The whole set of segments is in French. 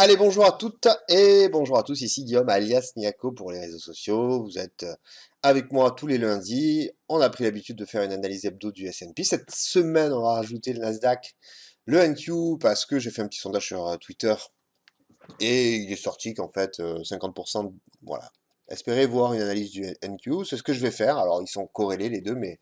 Allez, bonjour à toutes et bonjour à tous, ici Guillaume alias Niako pour les réseaux sociaux. Vous êtes avec moi tous les lundis. On a pris l'habitude de faire une analyse hebdo du S&P. Cette semaine, on va rajouter le Nasdaq, le NQ, parce que j'ai fait un petit sondage sur Twitter et il est sorti qu'en fait, 50%, voilà. Espérez voir une analyse du NQ, c'est ce que je vais faire. Alors, ils sont corrélés les deux, mais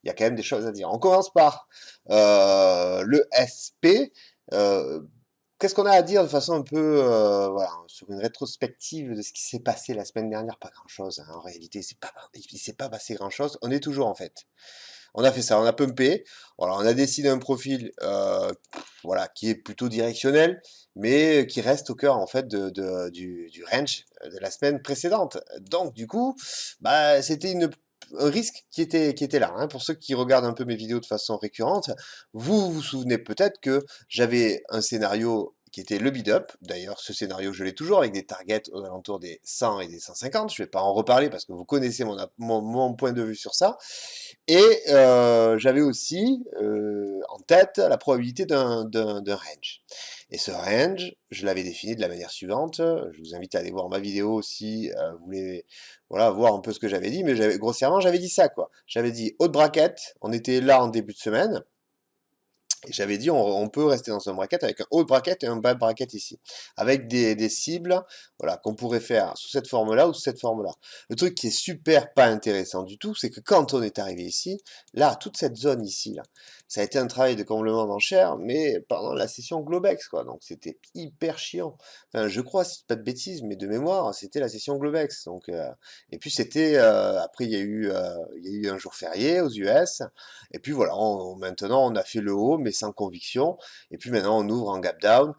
il y a quand même des choses à dire. On commence par le SP. Euh, Qu'est-ce qu'on a à dire de façon un peu, voilà, sur une rétrospective de ce qui s'est passé la semaine dernière? Pas grand-chose, hein. En réalité, il s'est pas passé grand-chose. On est toujours en fait. On a fait ça, on a pumpé. Voilà, on a dessiné un profil, voilà, qui est plutôt directionnel, mais qui reste au cœur en fait du range de la semaine précédente. Donc du coup, bah, c'était un risque qui était là, hein. Pour ceux qui regardent un peu mes vidéos de façon récurrente, vous vous souvenez peut-être que j'avais un scénario qui était le bid-up. D'ailleurs, ce scénario, je l'ai toujours avec des targets aux alentours des 100 et des 150. Je ne vais pas en reparler parce que vous connaissez mon point de vue sur ça. Et j'avais aussi en tête la probabilité d'un range. Et ce range, je l'avais défini de la manière suivante. Je vous invite à aller voir ma vidéo si vous voulez, voilà, voir un peu ce que j'avais dit. Mais grossièrement, j'avais dit ça, quoi. J'avais dit haute braquette. On était là en début de semaine. Et j'avais dit, on peut rester dans un bracket avec un haut bracket et un bas bracket ici, avec des cibles, voilà, qu'on pourrait faire sous cette forme-là ou sous cette forme-là. Le truc qui est super pas intéressant du tout, c'est que quand on est arrivé ici, là, toute cette zone ici, là, ça a été un travail de comblement d'enchères, mais pendant la session Globex, quoi. Donc c'était hyper chiant. Enfin, je crois, si pas de bêtises, mais de mémoire, c'était la session Globex. Donc, et puis c'était, après il y a eu un jour férié aux US. Et puis voilà, maintenant on a fait le haut, mais sans conviction. Et puis maintenant on ouvre en gap down.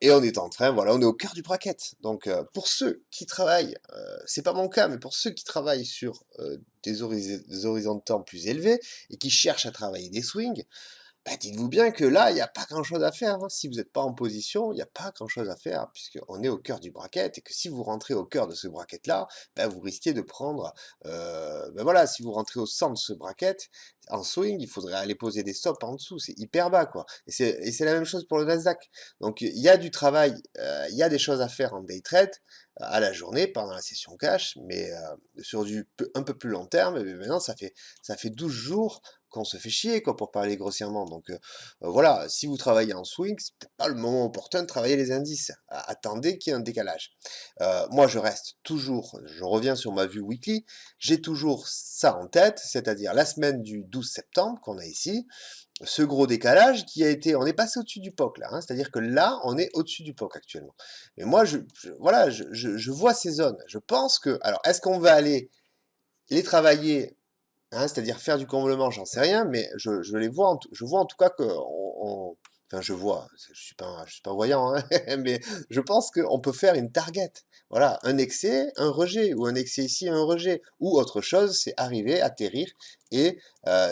Et on est en train, voilà, on est au cœur du bracket. Donc pour ceux qui travaillent, c'est pas mon cas, mais pour ceux qui travaillent sur des horizons de temps plus élevés et qui cherchent à travailler des swings, bah, dites-vous bien que là, il n'y a pas grand-chose à faire, hein. Si vous n'êtes pas en position, il n'y a pas grand-chose à faire, puisqu'on est au cœur du bracket, et que si vous rentrez au cœur de ce bracket-là, bah, vous risquez de prendre... bah voilà, si vous rentrez au centre de ce bracket, en swing, il faudrait aller poser des stops en dessous, c'est hyper bas, quoi. Et c'est la même chose pour le Nasdaq. Donc il y a du travail, il y a des choses à faire en day trade, à la journée, pendant la session cash, mais sur un peu plus long terme, eh bien, maintenant ça fait 12 jours qu'on se fait chier, quoi, pour parler grossièrement. Donc voilà, si vous travaillez en swing, c'est peut-être pas le moment opportun de travailler les indices. Attendez qu'il y ait un décalage. Moi, je reste toujours, je reviens sur ma vue weekly, j'ai toujours ça en tête, c'est-à-dire la semaine du 12 septembre qu'on a ici, ce gros décalage qui a été, on est passé au-dessus du POC là, hein, c'est-à-dire que là, on est au-dessus du POC actuellement. Mais moi, voilà, je vois ces zones. Je pense que, alors, est-ce qu'on va aller les travailler, hein, c'est-à-dire faire du comblement, j'en sais rien, mais je les vois, je vois en tout cas que, enfin je vois, je suis pas voyant, hein, mais je pense qu'on peut faire une target. Voilà, un excès, un rejet, ou un excès ici, un rejet, ou autre chose, c'est arriver, atterrir et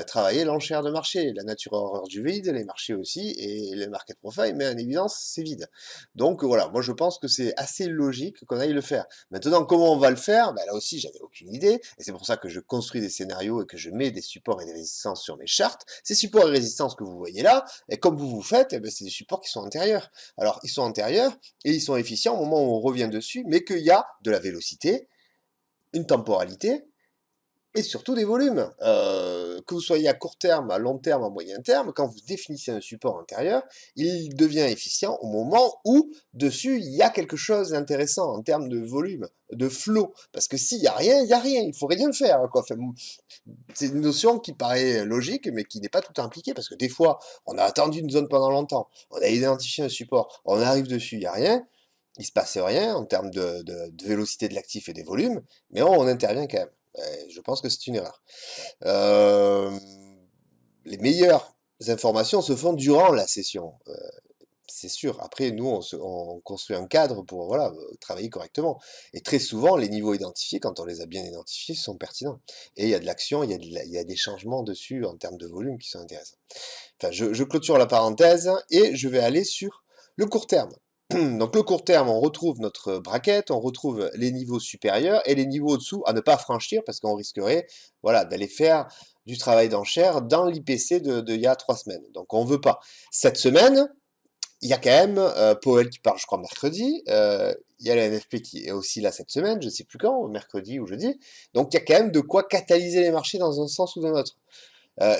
travailler l'enchère de marché. La nature horreur du vide, les marchés aussi, et le market profile, mais en évidence, c'est vide. Donc voilà, moi je pense que c'est assez logique qu'on aille le faire. Maintenant, comment on va le faire? Ben, là aussi, j'avais aucune idée, et c'est pour ça que je construis des scénarios et que je mets des supports et des résistances sur mes chartes. Ces supports et résistances que vous voyez là, et comme vous faites, eh ben, c'est des supports qui sont antérieurs. Alors, ils sont antérieurs et ils sont efficients au moment où on revient dessus, mais qu'il y a de la vélocité, une temporalité, et surtout des volumes. Que vous soyez à court terme, à long terme, à moyen terme, quand vous définissez un support intérieur, il devient efficient au moment où, dessus, il y a quelque chose d'intéressant en termes de volume, de flow. Parce que s'il n'y a rien, il n'y a rien. Il faut rien faire, quoi. Enfin, c'est une notion qui paraît logique, mais qui n'est pas tout impliquée, parce que des fois, on a attendu une zone pendant longtemps, on a identifié un support, on arrive dessus, il n'y a rien, il se passe rien en termes de vélocité de l'actif et des volumes, mais on intervient quand même. Je pense que c'est une erreur. Euh, les meilleures informations se font durant la session, c'est sûr. Après, nous, on construit un cadre pour voilà, travailler correctement. Et très souvent, les niveaux identifiés, quand on les a bien identifiés, sont pertinents. Et il y a de l'action, il y a des changements dessus en termes de volume qui sont intéressants. Enfin, je clôture la parenthèse et je vais aller sur le court terme. Donc le court terme, on retrouve notre braquette, on retrouve les niveaux supérieurs et les niveaux au-dessous à ne pas franchir parce qu'on risquerait voilà, d'aller faire du travail d'enchère dans l'IPC il y a 3 semaines. Donc on ne veut pas. Cette semaine, il y a quand même Powell qui parle, je crois, mercredi. Il y a le NFP qui est aussi là cette semaine, je ne sais plus quand, mercredi ou jeudi. Donc il y a quand même de quoi catalyser les marchés dans un sens ou dans l'autre.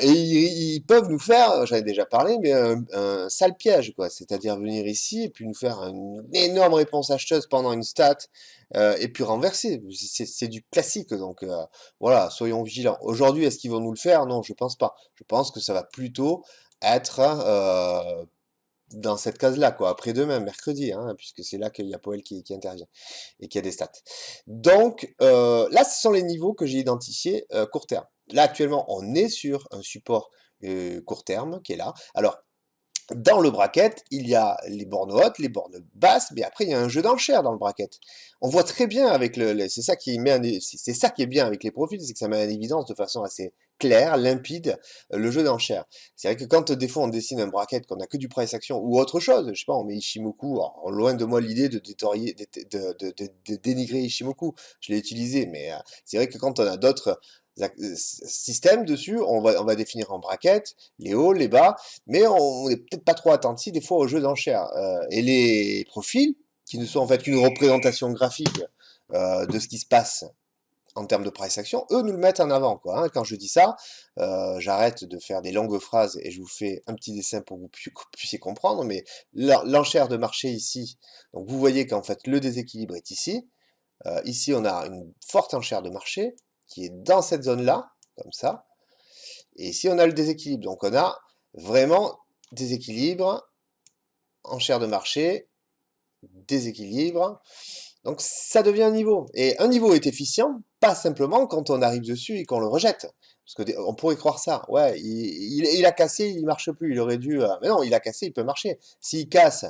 Et ils peuvent nous faire, j'en ai déjà parlé, mais un sale piège, quoi. C'est-à-dire venir ici et puis nous faire une énorme réponse acheteuse pendant une stat et puis renverser. C'est du classique, donc voilà, soyons vigilants. Aujourd'hui, est-ce qu'ils vont nous le faire? Non, je pense pas. Je pense que ça va plutôt être dans cette case-là, quoi, après-demain, mercredi, hein, puisque c'est là qu'il y a Powell qui intervient et qui a des stats. Donc là, ce sont les niveaux que j'ai identifiés court terme. Là, actuellement, on est sur un support court terme qui est là. Alors, dans le bracket, il y a les bornes hautes, les bornes basses, mais après il y a un jeu d'enchères dans le bracket. On voit très bien avec c'est ça qui met c'est ça qui est bien avec les profils, c'est que ça met en évidence de façon assez claire, limpide, le jeu d'enchères. C'est vrai que quand des fois on dessine un bracket qu'on a que du price action ou autre chose, je sais pas, on met Ishimoku, alors, loin de moi l'idée de dénigrer Ishimoku, je l'ai utilisé, mais c'est vrai que quand on a d'autres systèmes dessus, on va définir en bracket les hauts, les bas, mais on n'est peut-être pas trop attentif des fois au jeu d'enchères. Et les profils, qui ne sont en fait qu'une représentation graphique de ce qui se passe en termes de price action, eux nous le mettent en avant, quoi, hein. Quand je dis ça, j'arrête de faire des longues phrases et je vous fais un petit dessin pour que vous puissiez comprendre, mais l'enchère de marché ici, donc vous voyez qu'en fait le déséquilibre est ici. Ici on a une forte enchère de marché qui est dans cette zone-là, comme ça. Et ici on a le déséquilibre, donc on a vraiment déséquilibre, enchère de marché, déséquilibre. Donc ça devient un niveau. Et un niveau est efficient, pas simplement quand on arrive dessus et qu'on le rejette. Parce que on pourrait croire ça. Ouais, il a cassé, il marche plus. Il aurait dû. Mais non, il a cassé, il peut marcher. S'il casse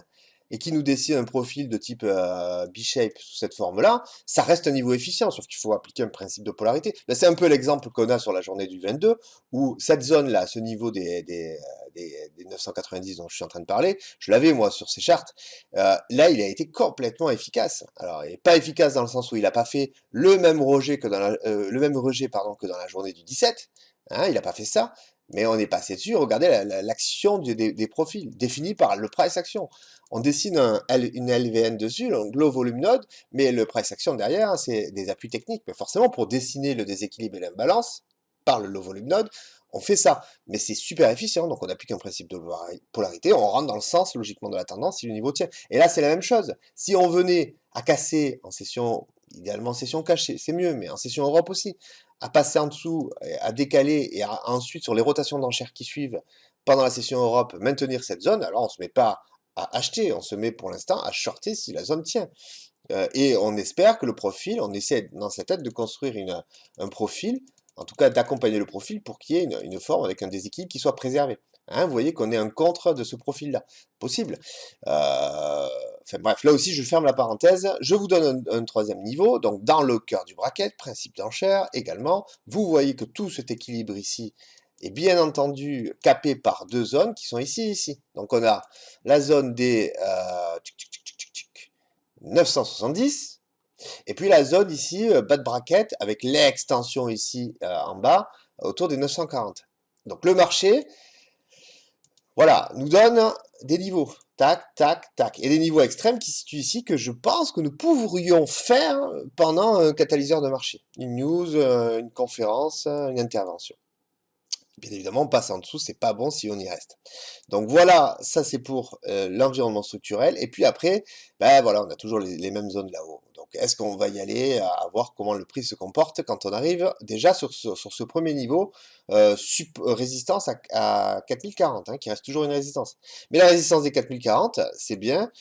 et qu'il nous dessine un profil de type B-shape sous cette forme-là, ça reste un niveau efficient, sauf qu'il faut appliquer un principe de polarité. Là, c'est un peu l'exemple qu'on a sur la journée du 22, où cette zone-là, ce niveau des 990 dont je suis en train de parler, je l'avais moi sur ces charts. Là, il a été complètement efficace. Alors, il n'est pas efficace dans le sens où il n'a pas fait le même rejet que dans la journée du 17. Hein, il n'a pas fait ça. Mais on est passé dessus, regardez l'action des profils, définie par le price action. On dessine une LVN dessus, donc low volume node, mais le price action derrière, hein, c'est des appuis techniques. Mais forcément, pour dessiner le déséquilibre et l'imbalance, par le low volume node, on fait ça. Mais c'est super efficient, donc on applique un principe de polarité, on rentre dans le sens logiquement de la tendance si le niveau tient. Et là, c'est la même chose. Si on venait à casser en session, idéalement en session cachée, c'est mieux, mais en session Europe aussi, à passer en dessous, à décaler et ensuite sur les rotations d'enchères qui suivent pendant la session Europe, maintenir cette zone, alors on ne se met pas à acheter, on se met pour l'instant à shorter si la zone tient. Et on espère que le profil, on essaie dans sa tête de construire un profil, en tout cas d'accompagner le profil pour qu'il y ait une forme avec un déséquilibre qui soit préservé. Hein, vous voyez qu'on est un contre de ce profil-là. Possible. Enfin bref, là aussi je ferme la parenthèse. Je vous donne un troisième niveau, donc dans le cœur du bracket, principe d'enchère également. Vous voyez que tout cet équilibre ici est bien entendu capé par deux zones qui sont ici et ici. Donc on a la zone des 970, et puis la zone ici, bas de bracket, avec l'extension ici en bas, autour des 940. Donc le marché, voilà, nous donne des niveaux. Tac, tac, tac. Et des niveaux extrêmes qui se situent ici que je pense que nous pourrions faire pendant un catalyseur de marché. Une news, une conférence, une intervention. Bien évidemment, on passe en dessous, c'est pas bon si on y reste. Donc voilà, ça c'est pour l'environnement structurel. Et puis après, ben voilà, on a toujours les mêmes zones là-haut. Donc est-ce qu'on va y aller à voir comment le prix se comporte quand on arrive déjà sur ce premier niveau, résistance à 4040, hein, qui reste toujours une résistance. Mais la résistance des 4040, c'est bien,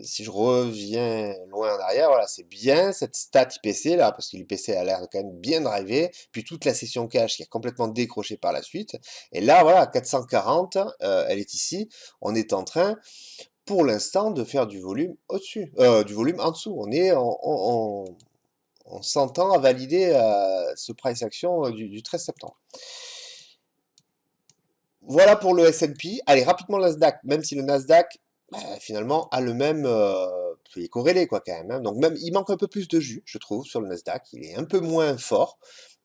si je reviens loin en arrière, voilà, c'est bien cette stat IPC là, parce que l'IPC a l'air quand même bien drivé, puis toute la session cash qui est complètement décrochée par la suite, et là voilà, 440, elle est ici, on est en train, pour l'instant, de faire du volume au-dessus, du volume en dessous, on s'entend à valider ce price action du 13 septembre. Voilà pour le S&P. Allez, rapidement le Nasdaq, même si le Nasdaq, finalement, a le même... il est corrélé, quoi, quand même, hein. Donc, même, il manque un peu plus de jus, je trouve, sur le Nasdaq. Il est un peu moins fort,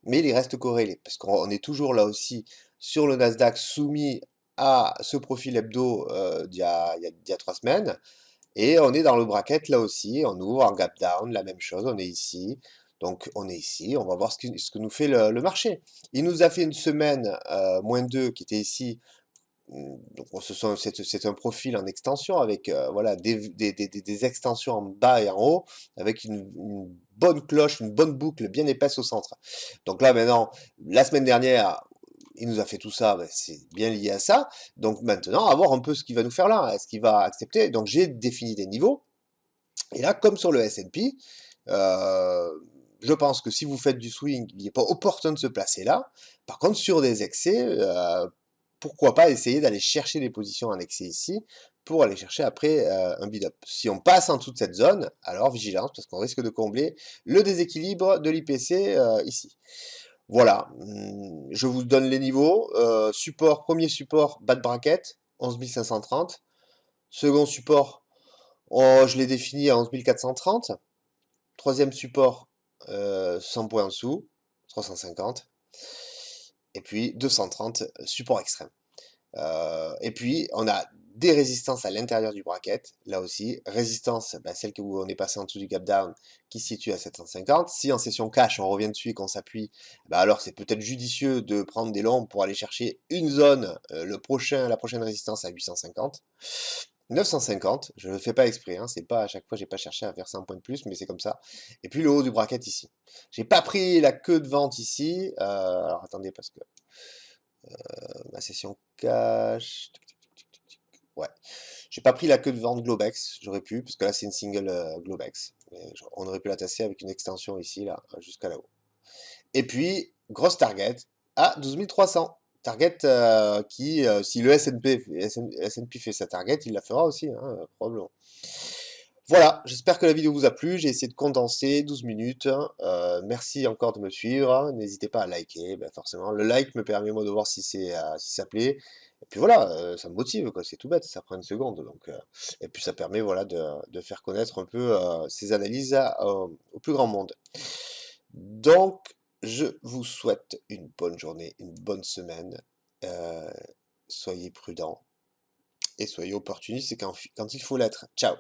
mais il reste corrélé. Parce qu'on est toujours là aussi, sur le Nasdaq, soumis à ce profil hebdo d'il y a 3 semaines. Et on est dans le bracket là aussi, on ouvre en gap down, la même chose, on est ici. Donc on est ici, on va voir ce que nous fait le marché. Il nous a fait une semaine -2 qui était ici. Donc c'est un profil en extension avec voilà, des extensions en bas et en haut, avec une bonne cloche, une bonne boucle bien épaisse au centre. Donc là maintenant, la semaine dernière, il nous a fait tout ça, ben, c'est bien lié à ça. Donc maintenant, à voir un peu ce qu'il va nous faire là, est-ce qu'il va accepter. Donc j'ai défini des niveaux, et là, comme sur le S&P, euh, je pense que si vous faites du swing, il n'est pas opportun de se placer là. Par contre, sur des excès, pourquoi pas essayer d'aller chercher des positions en excès ici pour aller chercher après un bid-up. Si on passe en dessous de cette zone, alors vigilance parce qu'on risque de combler le déséquilibre de l'IPC ici. Voilà, je vous donne les niveaux. Support, premier support, bas de bracket, 11 530. Second support, oh, je l'ai défini à 11 430. Troisième support, 100 points en dessous, 350. Et puis 230, support extrême. Et puis, on a des résistances à l'intérieur du bracket, là aussi. Résistance, bah, celle où on est passé en dessous du gap down, qui se situe à 750. Si en session cash, on revient dessus et qu'on s'appuie, bah alors c'est peut-être judicieux de prendre des longs pour aller chercher une zone, la prochaine résistance à 850. 950, je ne le fais pas exprès, hein, c'est pas à chaque fois, j'ai pas cherché à faire 100 points de plus, mais c'est comme ça. Et puis le haut du bracket ici. J'ai pas pris la queue de vente ici. Alors attendez, parce que ma session cash. Ouais. J'ai pas pris la queue de vente Globex, j'aurais pu, parce que là c'est une single Globex. Mais on aurait pu la tasser avec une extension ici, là, jusqu'à là-haut. Et puis, grosse target à 12 300. Target qui, si le S&P fait sa target, il la fera aussi, hein, probablement. Voilà, j'espère que la vidéo vous a plu. J'ai essayé de condenser 12 minutes. Merci encore de me suivre. N'hésitez pas à liker, ben forcément. Le like me permet moi de voir si ça plaît. Et puis voilà, ça me motive, quoi. C'est tout bête, ça prend une seconde. Donc, et puis ça permet voilà, de faire connaître un peu ces analyses au plus grand monde. Donc, je vous souhaite une bonne journée, une bonne semaine. Soyez prudents et soyez opportunistes quand il faut l'être. Ciao!